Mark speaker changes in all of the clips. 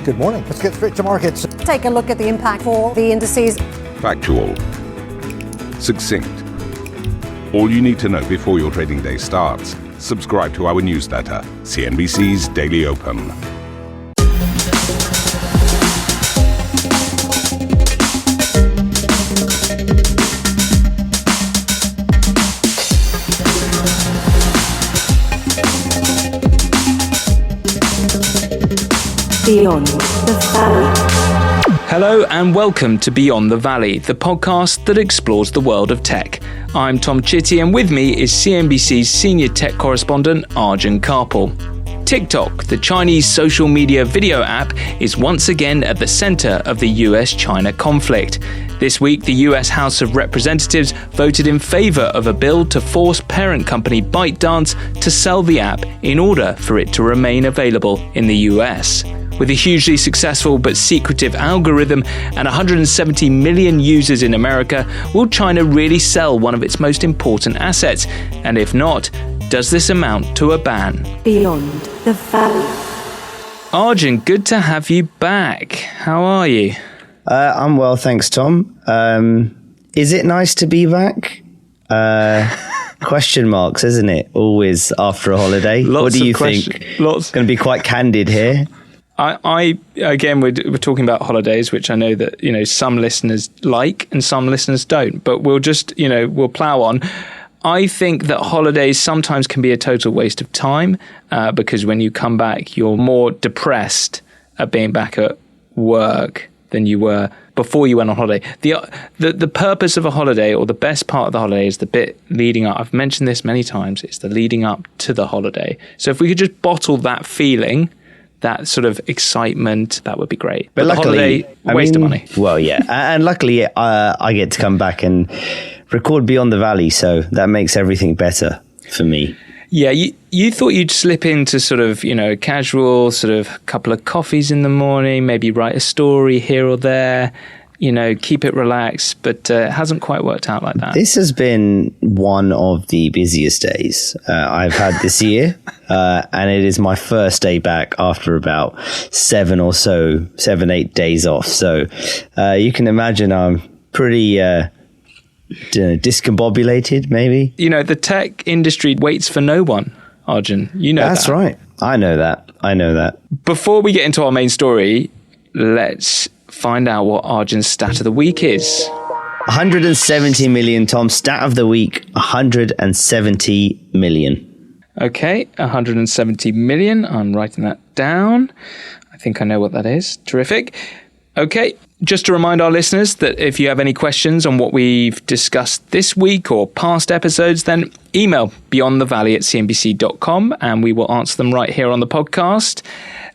Speaker 1: Good morning. Let's get straight to markets.
Speaker 2: Take a look at the impact for the indices.
Speaker 3: Factual. Succinct. All you need to know before your trading day starts. Subscribe to our newsletter, CNBC's Daily Open.
Speaker 4: Beyond the Valley.
Speaker 5: Hello and welcome to Beyond the Valley, the podcast that explores the world of tech. I'm Tom Chitty and with me is CNBC's senior tech correspondent Arjun Karpal. TikTok, the Chinese social media video app, is once again at the center of the US-China conflict. This week, the US House of Representatives voted in favor of a bill to force parent company Bytedance to sell the app in order for it to remain available in the US. With a hugely successful but secretive algorithm and 170 million users in America, will China really sell one of its most important assets? And if not, does this amount to a ban?
Speaker 4: Beyond the Valley.
Speaker 5: Arjun, good to have you back. How are you?
Speaker 6: I'm well, thanks, Tom. Is it nice to be back? Question marks, isn't it? Always after a holiday. What do you think?
Speaker 5: Lots.
Speaker 6: Going to be quite candid here.
Speaker 5: I again, we're talking about holidays, which I know that, some listeners like and some listeners don't, but we'll just, we'll plow on. I think that holidays sometimes can be a total waste of time because when you come back, you're more depressed at being back at work than you were before you went on holiday. The purpose of a holiday, or the best part of the holiday, is the bit leading up. I've mentioned this many times. It's the leading up to the holiday. So if we could just bottle that feeling, that sort of excitement, that would be great. But luckily, waste of money.
Speaker 6: Well, yeah. And luckily, I get to come back and record Beyond the Valley, so that makes everything better for me.
Speaker 5: Yeah, you thought you'd slip into sort of, casual, sort of couple of coffees in the morning, maybe write a story here or there, keep it relaxed, but it hasn't quite worked out like that.
Speaker 6: This has been one of the busiest days I've had this year, and it is my first day back after about 7, 8 days off. So you can imagine I'm pretty discombobulated, maybe.
Speaker 5: The tech industry waits for no one, Arjun.
Speaker 6: That's
Speaker 5: that.
Speaker 6: Right. I know that.
Speaker 5: Before we get into our main story, let's find out what Arjun's stat of the week is.
Speaker 6: 170 million, Tom. Stat of the week, 170 million.
Speaker 5: Okay, 170 million. I'm writing that down. I think I know what that is. Terrific. Okay, just to remind our listeners that if you have any questions on what we've discussed this week or past episodes, then email beyondthevalley@cnbc.com and we will answer them right here on the podcast.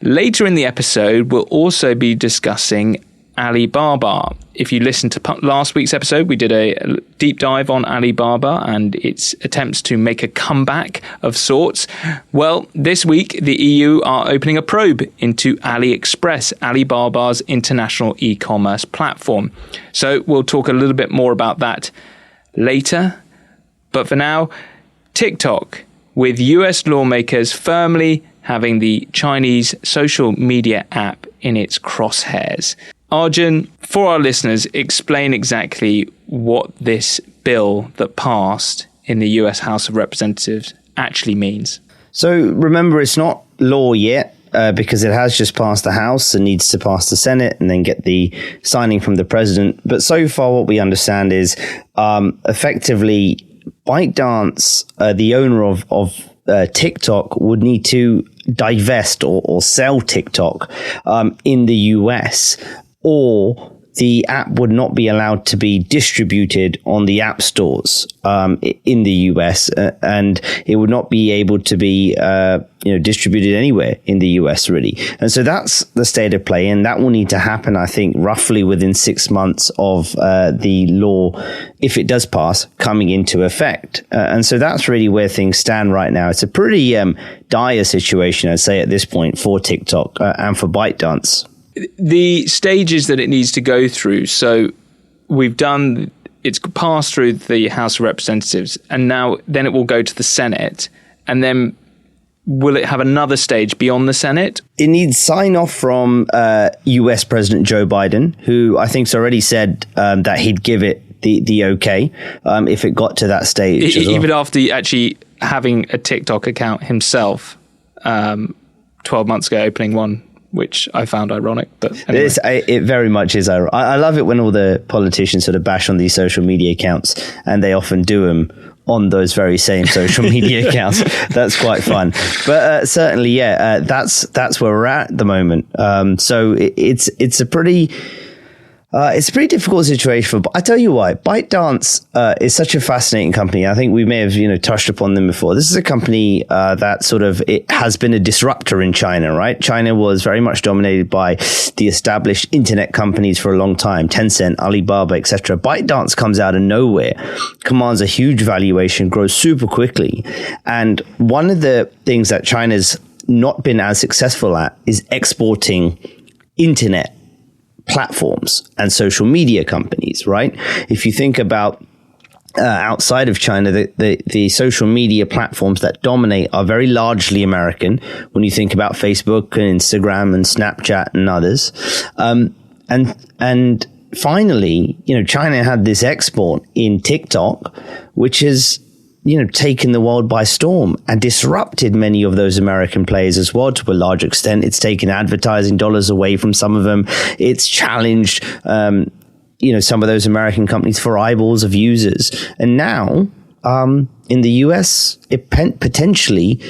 Speaker 5: Later in the episode, we'll also be discussing Alibaba. If you listened to last week's episode, we did a deep dive on Alibaba and its attempts to make a comeback of sorts. Well, this week, the EU are opening a probe into AliExpress, Alibaba's international e-commerce platform. So we'll talk a little bit more about that later. But for now, TikTok, with US lawmakers firmly having the Chinese social media app in its crosshairs. Arjun, for our listeners, explain exactly what this bill that passed in the US House of Representatives actually means.
Speaker 6: So remember, it's not law yet because it has just passed the House and needs to pass the Senate and then get the signing from the president. But so far, what we understand is effectively Bytedance, the owner of TikTok, would need to divest or sell TikTok in the US, or the app would not be allowed to be distributed on the app stores in the US, and it would not be able to be distributed anywhere in the US, really. And so that's the state of play, and that will need to happen, I think, roughly within 6 months of the law, if it does pass, coming into effect. And so that's really where things stand right now. It's a pretty dire situation, I'd say, at this point for TikTok and for Bytedance.
Speaker 5: The stages that it needs to go through. So it's passed through the House of Representatives, and then it will go to the Senate, and then will it have another stage beyond the Senate?
Speaker 6: It needs sign off from US President Joe Biden, who I think's already said that he'd give it the okay if it got to that stage.
Speaker 5: Even after actually having a TikTok account himself 12 months ago, opening one, which I found ironic. But anyway.
Speaker 6: It very much is ironic. I love it when all the politicians sort of bash on these social media accounts, and they often do them on those very same social media accounts. That's quite fun. But certainly, that's where we're at the moment. So it's a pretty difficult situation. I tell you why. Bytedance is such a fascinating company. I think we may have touched upon them before. This is a company that it has been a disruptor in China, right? China was very much dominated by the established internet companies for a long time, Tencent, Alibaba, etc. Bytedance comes out of nowhere, commands a huge valuation, grows super quickly, and one of the things that China's not been as successful at is exporting internet platforms and social media companies, right? If you think about outside of China, the social media platforms that dominate are very largely American. When you think about Facebook and Instagram and Snapchat and others, and finally, China had this export in TikTok, which is taken the world by storm and disrupted many of those American players as well to a large extent. It's taken advertising dollars away from some of them. It's challenged, some of those American companies for eyeballs of users. And now, in the US, it potentially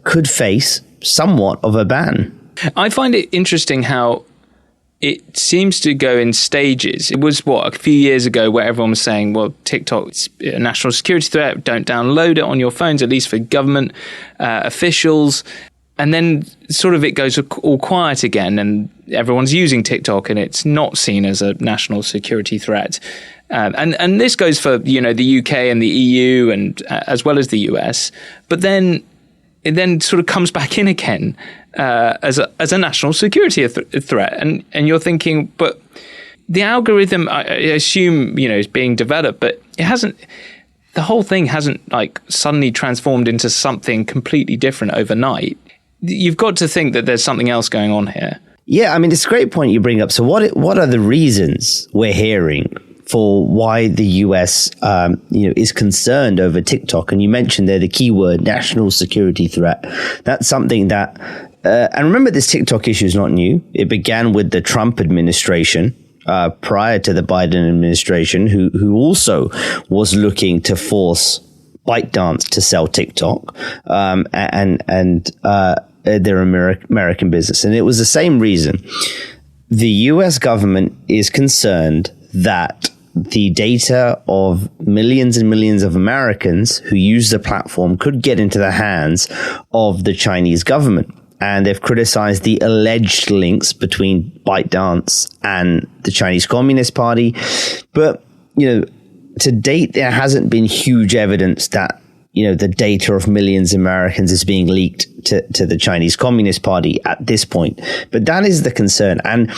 Speaker 6: could face somewhat of a ban.
Speaker 5: I find it interesting how it seems to go in stages. It was, a few years ago where everyone was saying, well, TikTok's a national security threat, don't download it on your phones, at least for government officials. And then sort of it goes all quiet again and everyone's using TikTok and it's not seen as a national security threat. And this goes for, the UK and the EU and as well as the US. But then it then sort of comes back in again as a national security threat, and you're thinking, but the algorithm, I assume, is being developed, but it hasn't. The whole thing hasn't suddenly transformed into something completely different overnight. You've got to think that there's something else going on here. Yeah,
Speaker 6: I mean, it's a great point you bring up. So what are the reasons we're hearing for why the US, is concerned over TikTok? And you mentioned there the keyword national security threat. That's something that, and remember, this TikTok issue is not new. It began with the Trump administration, prior to the Biden administration, who also was looking to force Bytedance to sell TikTok, and their American business. And it was the same reason. The US government is concerned that the data of millions and millions of Americans who use the platform could get into the hands of the Chinese government. And they've criticized the alleged links between Bytedance and the Chinese Communist Party. But, to date, there hasn't been huge evidence that, the data of millions of Americans is being leaked to the Chinese Communist Party at this point. But that is the concern. And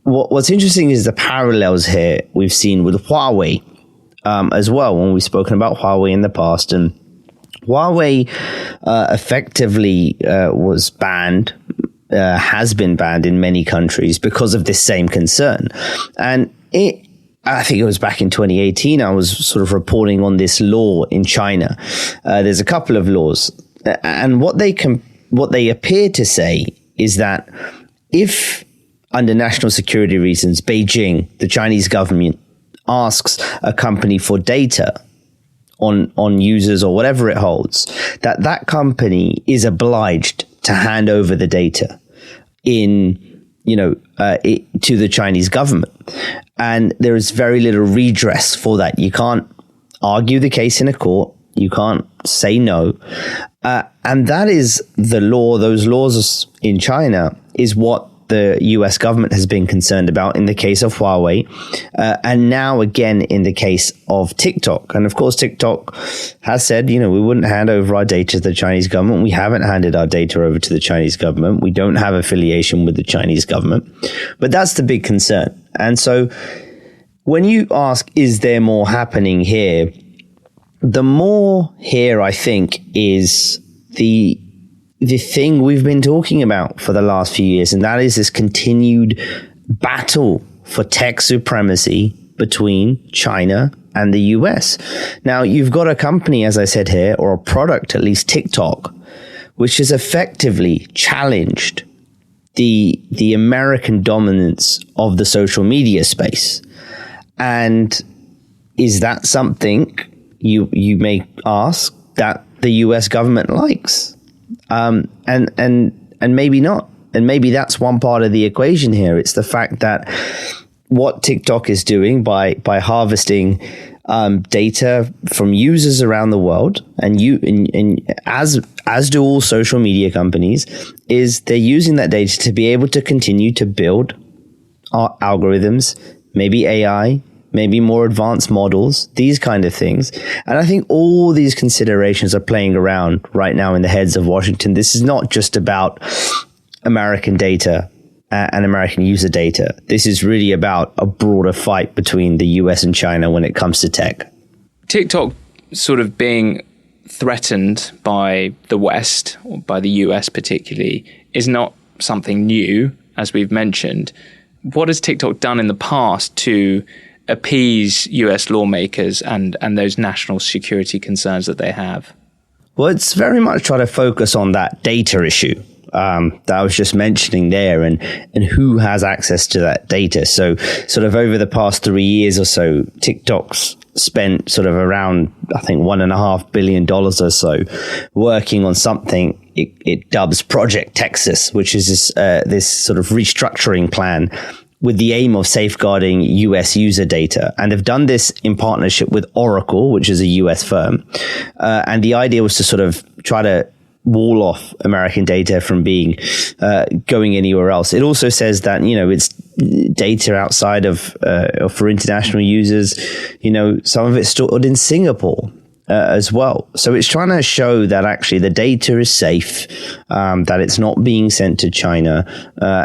Speaker 6: what's interesting is the parallels here we've seen with Huawei as well, when we've spoken about Huawei in the past. And Huawei effectively was banned, has been banned in many countries because of this same concern. And I think it was back in 2018, I was sort of reporting on this law in China. There's a couple of laws. And what they appear to say is that if, under national security reasons, Beijing, the Chinese government, asks a company for data on users or whatever it holds, that company is obliged to hand over the data to the Chinese government. And there is very little redress for that. You can't argue the case in a court. You can't say no. And that is the law. Those laws in China is what the US government has been concerned about in the case of Huawei, and now again in the case of TikTok. And of course, TikTok has said, we wouldn't hand over our data to the Chinese government. We haven't handed our data over to the Chinese government. We don't have affiliation with the Chinese government. But that's the big concern. And so when you ask, is there more happening here? The more here, I think, is the the thing we've been talking about for the last few years, and that is this continued battle for tech supremacy between China and the US. Now, you've got a company, as I said here, or a product, at least TikTok, which has effectively challenged the American dominance of the social media space. And is that something you may ask that the US government likes? And maybe not. And maybe that's one part of the equation here. It's the fact that what TikTok is doing by harvesting data from users around the world, and as do all social media companies, is they're using that data to be able to continue to build algorithms, maybe AI, maybe more advanced models, these kind of things. And I think all these considerations are playing around right now in the heads of Washington. This is not just about American data and American user data. This is really about a broader fight between the US and China when it comes to tech.
Speaker 5: TikTok sort of being threatened by the West, or by the US particularly, is not something new, as we've mentioned. What has TikTok done in the past to appease US lawmakers and those national security concerns that they have?
Speaker 6: Well, it's very much trying to focus on that data issue that I was just mentioning there, and who has access to that data. So sort of over the past 3 years or so, TikTok's spent sort of around, I think, $1.5 billion or so working on something it dubs Project Texas, which is this sort of restructuring plan with the aim of safeguarding US user data. And they've done this in partnership with Oracle, which is a US firm. And the idea was to sort of try to wall off American data from being going anywhere else. It also says that, it's data outside of for international users, some of it's stored in Singapore as well. So it's trying to show that actually the data is safe, that it's not being sent to China,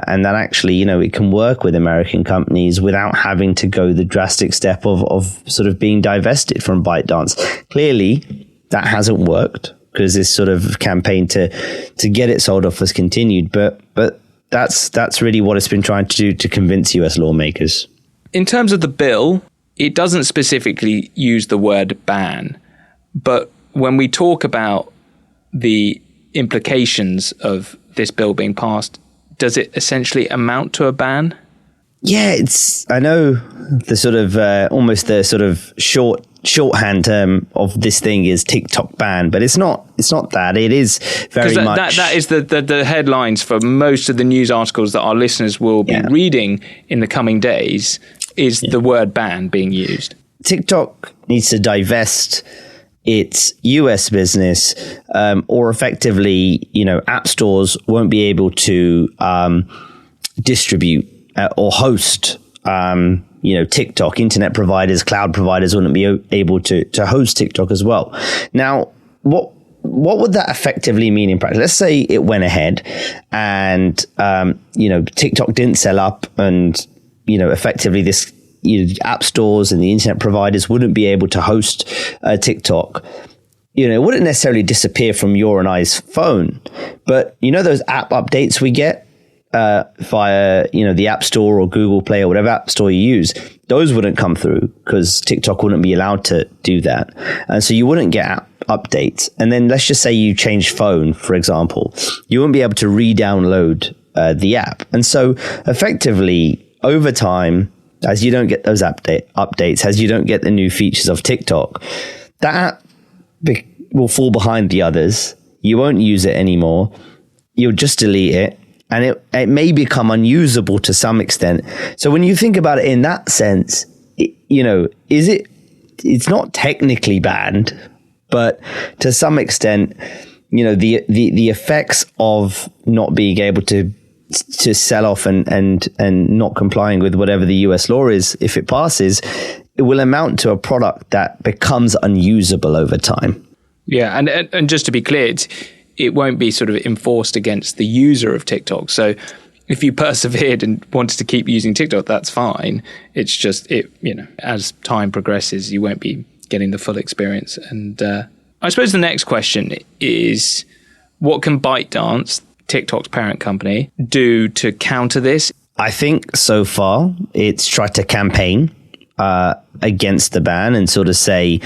Speaker 6: and that actually, it can work with American companies without having to go the drastic step of sort of being divested from Bytedance. Clearly, that hasn't worked, because this sort of campaign to get it sold off has continued. But that's really what it's been trying to do to convince US lawmakers.
Speaker 5: In terms of the bill, it doesn't specifically use the word ban. But when we talk about the implications of this bill being passed, does it essentially amount to a ban?
Speaker 6: Yeah, I know the sort of almost the sort of shorthand term of this thing is TikTok ban, but it's not that. It is very much
Speaker 5: that is the headlines for most of the news articles that our listeners will be reading in the coming days, is the word ban being used.
Speaker 6: TikTok needs to divest its US business, or effectively, app stores won't be able to distribute or host TikTok. Internet providers, cloud providers wouldn't be able to host TikTok as well. Now, what would that effectively mean in practice? Let's say it went ahead and, TikTok didn't sell up, and, effectively this, app stores and the internet providers wouldn't be able to host TikTok. It wouldn't necessarily disappear from your and I's phone, but those app updates we get via, the App Store or Google Play or whatever app store you use, those wouldn't come through because TikTok wouldn't be allowed to do that. And so you wouldn't get app updates. And then let's just say you change phone, for example, you wouldn't be able to re-download the app. And so effectively, over time, as you don't get those updates, as you don't get the new features of TikTok, that app will fall behind the others. You won't use it anymore. You'll just delete it. And it may become unusable to some extent. So when you think about it in that sense, it's not technically banned, but to some extent, the effects of not being able to sell off and not complying with whatever the US law is, if it passes, it will amount to a product that becomes unusable over time.
Speaker 5: Yeah, and just to be clear, it won't be sort of enforced against the user of TikTok. So if you persevered and wanted to keep using TikTok, that's fine. It's just, as time progresses, you won't be getting the full experience. And I suppose the next question is, What can ByteDance, TikTok's parent company, do to counter this?
Speaker 6: I think so far it's tried to campaign against the ban and sort of say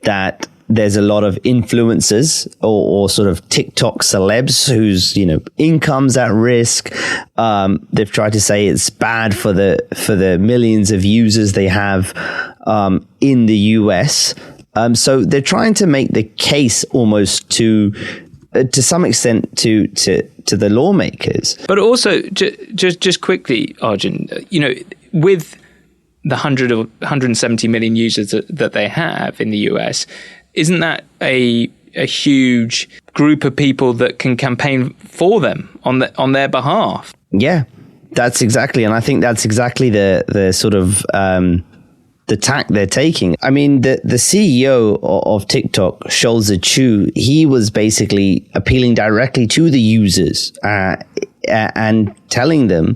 Speaker 6: that there's a lot of influencers or sort of TikTok celebs whose, income's at risk. They've tried to say it's bad for the millions of users they have in the US. So they're trying to make the case almost to some extent to the lawmakers.
Speaker 5: But also, just quickly, Arjun, with the 170 million users that they have in the US, isn't that a huge group of people that can campaign for them on their behalf?
Speaker 6: Yeah, that's exactly, and I think that's exactly the sort of the tack they're taking. I mean, the CEO of TikTok, Shouzi Chu, he was basically appealing directly to the users and telling them,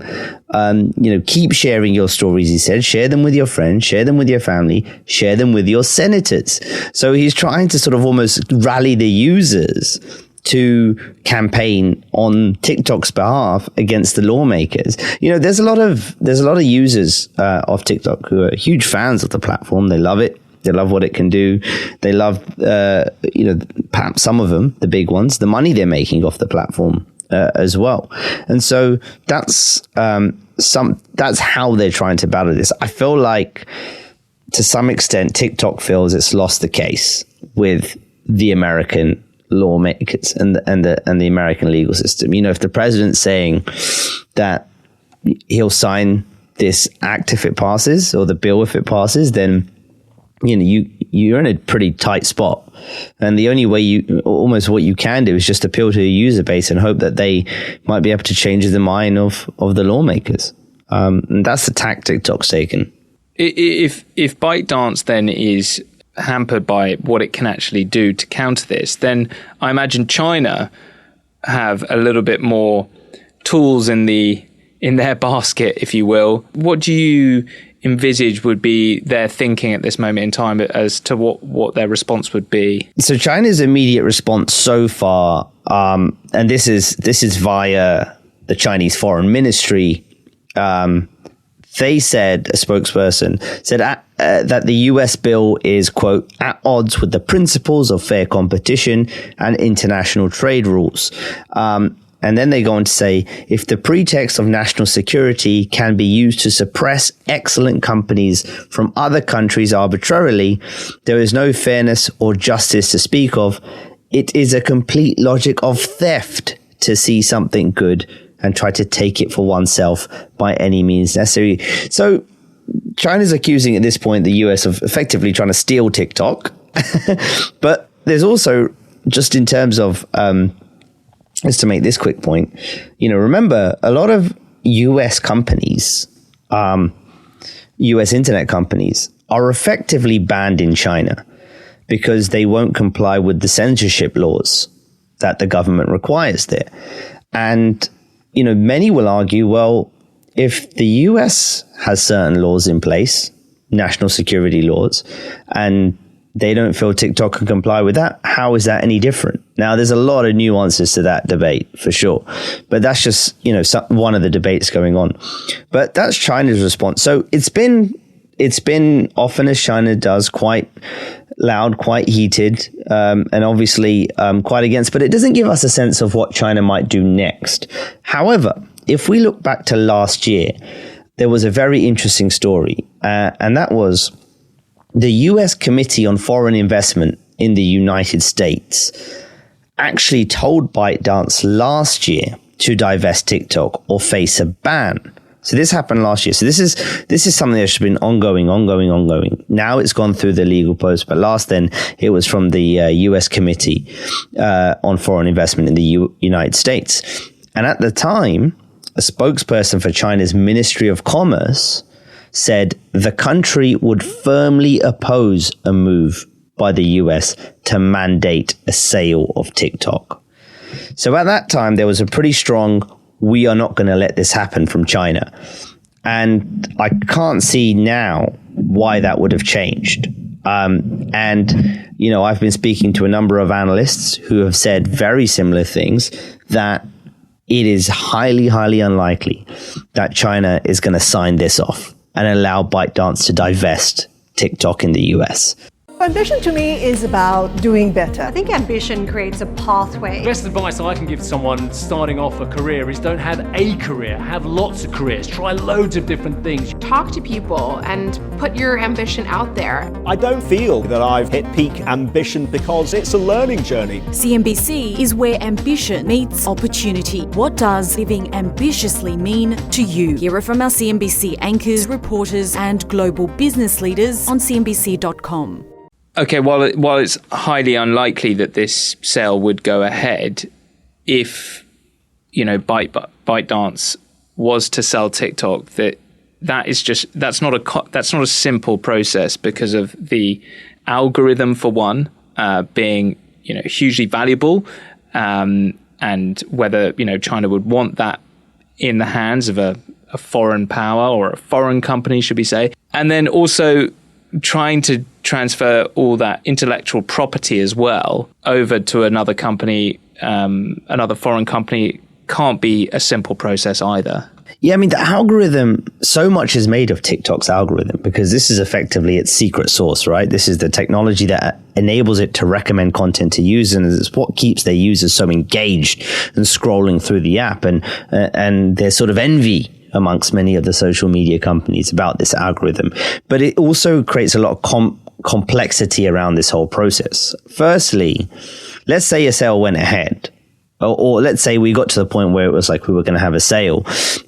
Speaker 6: keep sharing your stories, he said. Share them with your friends, share them with your family, share them with your senators. So he's trying to sort of almost rally the users to campaign on TikTok's behalf against the lawmakers. There's a lot of users of TikTok who are huge fans of the platform. They love it. They love what it can do. They love, perhaps some of them, the big ones, the money they're making off the platform as well. And so that's how they're trying to battle this. I feel like to some extent TikTok feels it's lost the case with the American lawmakers and the American legal system. If the president's saying that he'll sign this act if it passes, or the bill if it passes, then you're in a pretty tight spot. And the only way almost what you can do is just appeal to a user base and hope that they might be able to change the mind of the lawmakers. And that's the tactic TikTok's taken.
Speaker 5: If ByteDance then is hampered by what it can actually do to counter this, then I imagine China have a little bit more tools in their basket, if you will. What do you envisage would be their thinking at this moment in time as to what their response would be?
Speaker 6: So China's immediate response so far, and this is via the Chinese Foreign Ministry, they said, a spokesperson said that the US bill is, quote, at odds with the principles of fair competition and international trade rules. And then they go on to say, if the pretext of national security can be used to suppress excellent companies from other countries arbitrarily, there is no fairness or justice to speak of. It is a complete logic of theft to see something good and try to take it for oneself by any means necessary. So China's accusing at this point the US of effectively trying to steal TikTok. But there's also, just in terms of, just to make this quick point, remember a lot of US companies, US internet companies are effectively banned in China because they won't comply with the censorship laws that the government requires there. And many will argue, well, if the US has certain laws in place, national security laws, and they don't feel TikTok can comply with that, how is that any different? Now, there's a lot of nuances to that debate, for sure. But that's just, one of the debates going on. But that's China's response. So it's been often, as China does, quite loud, quite heated, and obviously quite against. But it doesn't give us a sense of what China might do next. However, if we look back to last year, there was a very interesting story, and that was the US Committee on Foreign Investment in the United States actually told ByteDance last year to divest TikTok or face a ban. So this happened last year. So this is something that's been ongoing. Now it's gone through the legal post, but last then it was from the US Committee on Foreign Investment in the United States. And at the time, a spokesperson for China's Ministry of Commerce said the country would firmly oppose a move by the US to mandate a sale of TikTok. So at that time, there was a pretty strong, we are not going to let this happen from China. And I can't see now why that would have changed. And, you know, I've been speaking to a number of analysts who have said very similar things, that it is highly, highly unlikely that China is going to sign this off and allow ByteDance to divest TikTok in the US.
Speaker 7: Ambition to me is about doing better.
Speaker 2: I think ambition creates a pathway.
Speaker 8: The best advice I can give to someone starting off a career is don't have a career, have lots of careers, try loads of different things.
Speaker 9: Talk to people and put your ambition out there.
Speaker 10: I don't feel that I've hit peak ambition because it's a learning journey.
Speaker 11: CNBC is where ambition meets opportunity. What does living ambitiously mean to you? Hear it from our CNBC anchors, reporters, and global business leaders on CNBC.com.
Speaker 5: Okay, while it's highly unlikely that this sale would go ahead, if, you know, ByteDance was to sell TikTok, that's not a simple process, because of the algorithm, for one, being, you know, hugely valuable, and whether, you know, China would want that in the hands of a foreign power, or a foreign company, should we say, and then also trying to transfer all that intellectual property as well over to another company, another foreign company, can't be a simple process either.
Speaker 6: Yeah, I mean, the algorithm, so much is made of TikTok's algorithm, because this is effectively its secret sauce, right? This is the technology that enables it to recommend content to users, and it's what keeps their users so engaged and scrolling through the app. And there's sort of envy amongst many of the social media companies about this algorithm. But it also creates a lot of complexity around this whole process. Firstly, let's say a sale went ahead, or let's say we got to the point where it was like we were going to have a sale.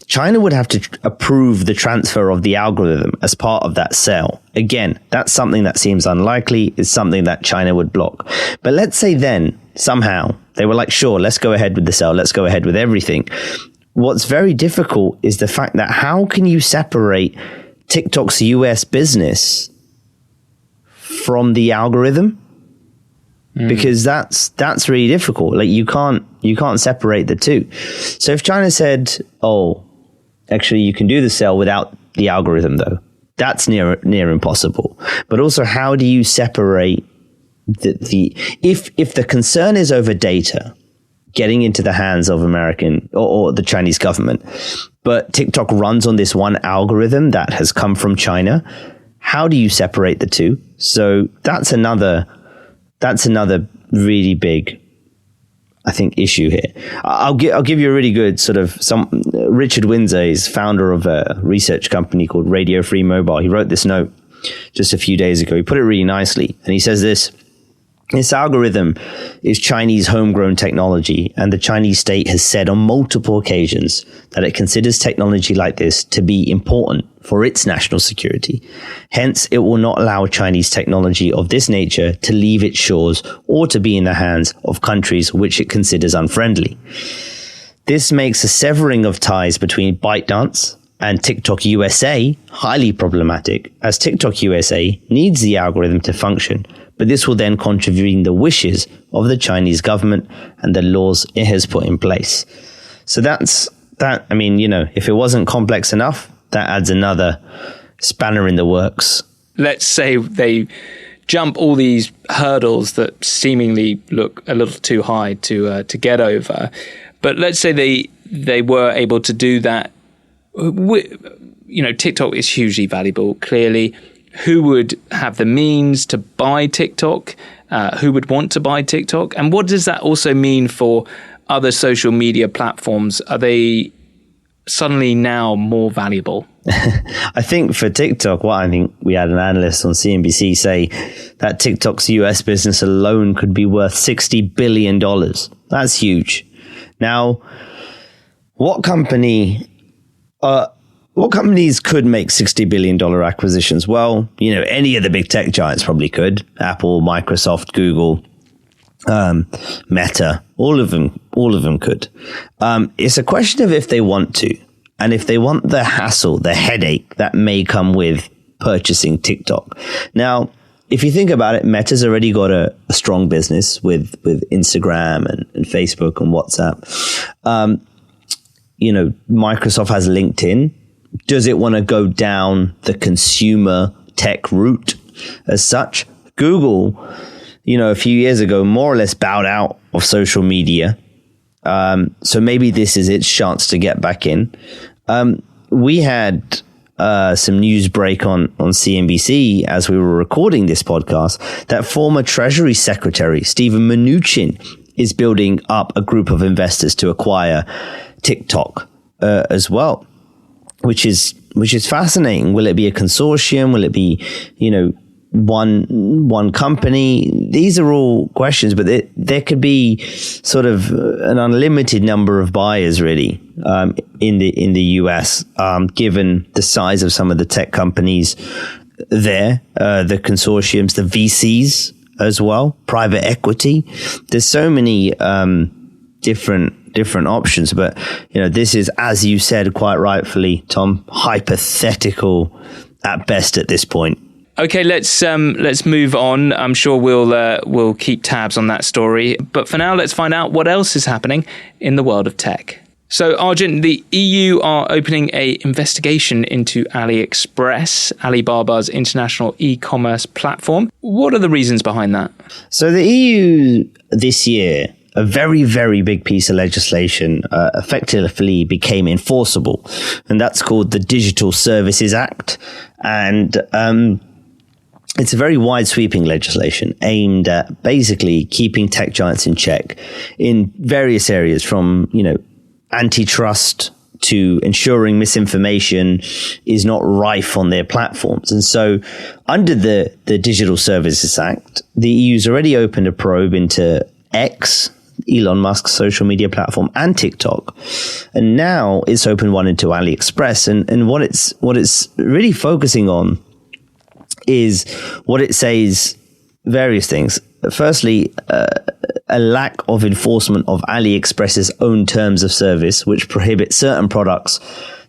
Speaker 6: China would have to approve the transfer of the algorithm as part of that sale. Again, that's something that seems unlikely. It's something that China would block. But let's say then somehow they were like, sure, let's go ahead with the sale. Let's go ahead with everything. What's very difficult is the fact that how can you separate TikTok's US business from the algorithm? Because that's really difficult. Like you can't separate the two. So if China said, "Oh, actually you can do the sale without the algorithm," though, that's near impossible. But also, how do you separate if the concern is over data getting into the hands of American or the Chinese government, but TikTok runs on this one algorithm that has come from China, how do you separate the two? So that's another really big, I think, issue here. I'll give you a really good sort of Richard Windsor is founder of a research company called Radio Free Mobile. He wrote this note just a few days ago. He put it really nicely, and he says this algorithm is Chinese homegrown technology, and the Chinese state has said on multiple occasions that it considers technology like this to be important for its national security. Hence, it will not allow Chinese technology of this nature to leave its shores or to be in the hands of countries which it considers unfriendly. This makes a severing of ties between ByteDance and TikTok USA highly problematic, as TikTok USA needs the algorithm to function, but this will then contravene the wishes of the Chinese government and the laws it has put in place. So that's that. I mean, you know, if it wasn't complex enough, that adds another spanner in the works. Let's
Speaker 5: say they jump all these hurdles that seemingly look a little too high to get over. But let's say they were able to do that. You know, TikTok is hugely valuable, clearly. Who would have the means to buy TikTok? Who would want to buy TikTok? And what does that also mean for other social media platforms? Are they suddenly now more valuable?
Speaker 6: I think for TikTok, we had an analyst on CNBC say that TikTok's US business alone could be worth $60 billion. That's huge. Now, what companies could make $60 billion acquisitions? Well, you know, any of the big tech giants probably could. Apple, Microsoft, Google, Meta, all of them could. It's a question of if they want to, and if they want the hassle, the headache that may come with purchasing TikTok. Now, if you think about it, Meta's already got a strong business with Instagram and Facebook and WhatsApp. You know, Microsoft has LinkedIn. Does it want to go down the consumer tech route as such. Google, a few years ago, more or less bowed out of social media. So maybe this is its chance to get back in. We had some news break on CNBC as we were recording this podcast that former Treasury Secretary Steven Mnuchin is building up a group of investors to acquire TikTok as well, which is fascinating. Will it be a consortium? Will it be, one company? These are all questions, but there could be sort of an unlimited number of buyers really in the US, given the size of some of the tech companies there, the consortiums, the VCs as well, private equity. There's so many different options, but this is, as you said quite rightfully, Tom, hypothetical at best at this point.
Speaker 5: Okay, let's move on. I'm sure we'll keep tabs on that story. But for now, let's find out what else is happening in the world of tech. So, Arjun, the EU are opening an investigation into AliExpress, Alibaba's international e-commerce platform. What are the reasons behind that?
Speaker 6: So the EU this year, a very, very big piece of legislation effectively became enforceable, and that's called the Digital Services Act. And it's a very wide-sweeping legislation aimed at basically keeping tech giants in check in various areas, from, antitrust to ensuring misinformation is not rife on their platforms. And so under the Digital Services Act, the EU's already opened a probe into X, Elon Musk's social media platform, and TikTok. And now it's opened one into AliExpress. And what it's really focusing on is what it says, various things. Firstly, a lack of enforcement of AliExpress's own terms of service, which prohibit certain products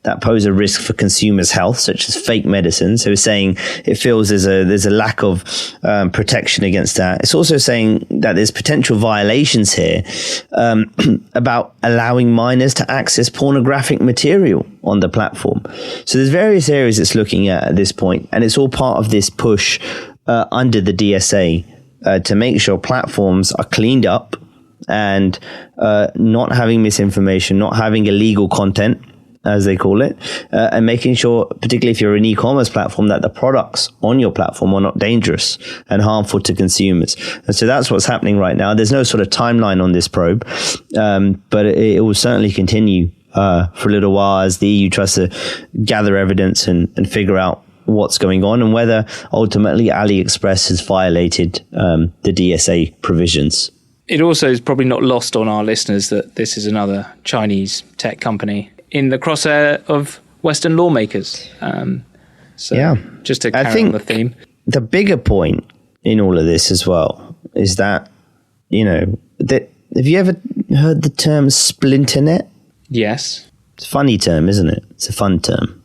Speaker 6: that pose a risk for consumers' health, such as fake medicine. So it's saying it feels there's a lack of protection against that. It's also saying that there's potential violations here about allowing minors to access pornographic material on the platform. So there's various areas it's looking at this point, and it's all part of this push under the DSA to make sure platforms are cleaned up and not having misinformation, not having illegal content, as they call it, and making sure, particularly if you're an e-commerce platform, that the products on your platform are not dangerous and harmful to consumers. And so that's what's happening right now. There's no sort of timeline on this probe, but it will certainly continue for a little while as the EU tries to gather evidence and figure out what's going on and whether ultimately AliExpress has violated the DSA provisions.
Speaker 5: It also is probably not lost on our listeners that this is another Chinese tech company in the crosshair of Western lawmakers. Just to carry on the theme.
Speaker 6: The bigger point in all of this as well is that, that have you ever heard the term splinternet?
Speaker 5: Yes.
Speaker 6: It's a funny term, isn't it? It's a fun term.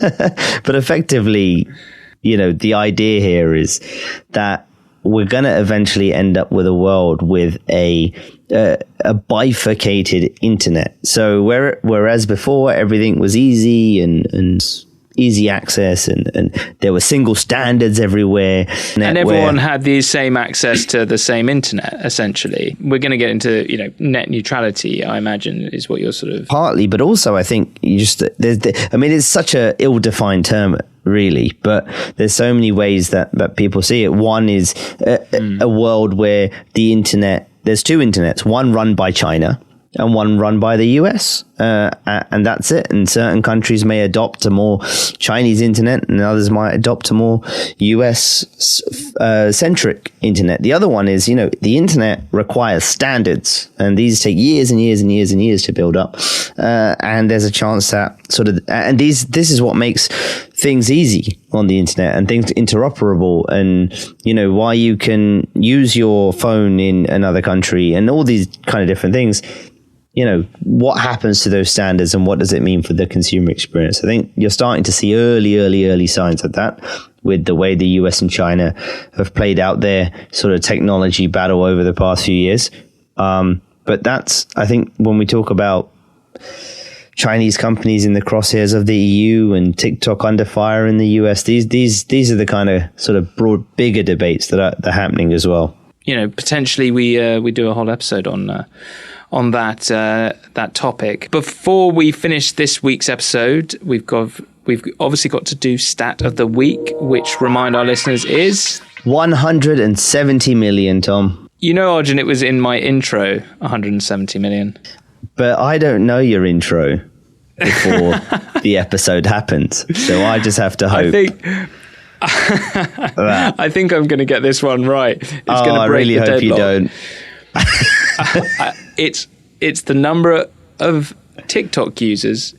Speaker 6: But effectively, the idea here is that we're going to eventually end up with a world with a bifurcated internet. So whereas before everything was easy and easy access and there were single standards everywhere.
Speaker 5: And everyone had the same access to the same internet, essentially. We're going to get into, net neutrality, I imagine, is what you're sort of...
Speaker 6: Partly, but also I think it's such a ill-defined term, really, but there's so many ways that people see it. One is a world where the internet, there's two internets, one run by China and one run by the US, and that's it. And certain countries may adopt a more Chinese internet, and others might adopt a more US centric internet. The other one is, the internet requires standards, and these take years and years and years and years to build up. And there's a chance that this is what makes things easy on the internet and things interoperable, and why you can use your phone in another country and all these kind of different things. What happens to those standards and what does it mean for the consumer experience? I think you're starting to see early signs of that with the way the US and China have played out their sort of technology battle over the past few years. But that's, I think, when we talk about Chinese companies in the crosshairs of the EU and TikTok under fire in the US. These are the kind of sort of broad, bigger debates that are happening as well.
Speaker 5: You know, potentially we do a whole episode on that topic. Before we finish this week's episode, we've obviously got to do stat of the week, which, remind our listeners, is
Speaker 6: 170 million, Tom.
Speaker 5: You know, Arjun, it was in my intro, 170 million.
Speaker 6: But I don't know your intro before the episode happens, so I just have to hope.
Speaker 5: I think I'm going to get this one right. It's going to break the deadlock.
Speaker 6: I really hope you don't.
Speaker 5: It's the number of TikTok users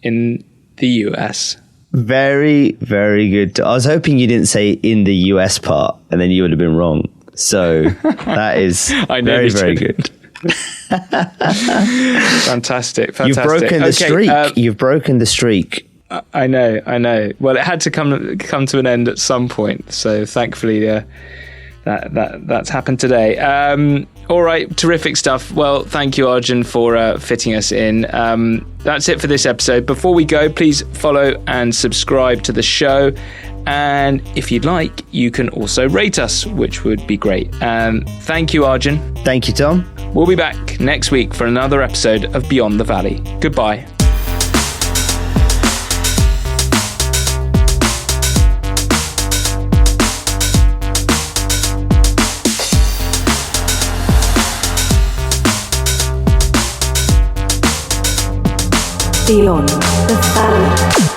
Speaker 5: in the US. Very, very good. I was hoping you didn't say in the US part, and then you would have been wrong. So that is very, very good. Fantastic.
Speaker 6: You've broken the streak. You've broken the streak.
Speaker 5: I know. Well, it had to come to an end at some point. So thankfully, that's happened today. All right, terrific stuff. Well, thank you, Arjun, for fitting us in. That's it for this episode. Before we go, please follow and subscribe to the show. And if you'd like, you can also rate us, which would be great. Thank you, Arjun.
Speaker 6: Thank you, Tom.
Speaker 5: We'll be back next week for another episode of Beyond the Valley. Goodbye.
Speaker 4: Beyond the Valley.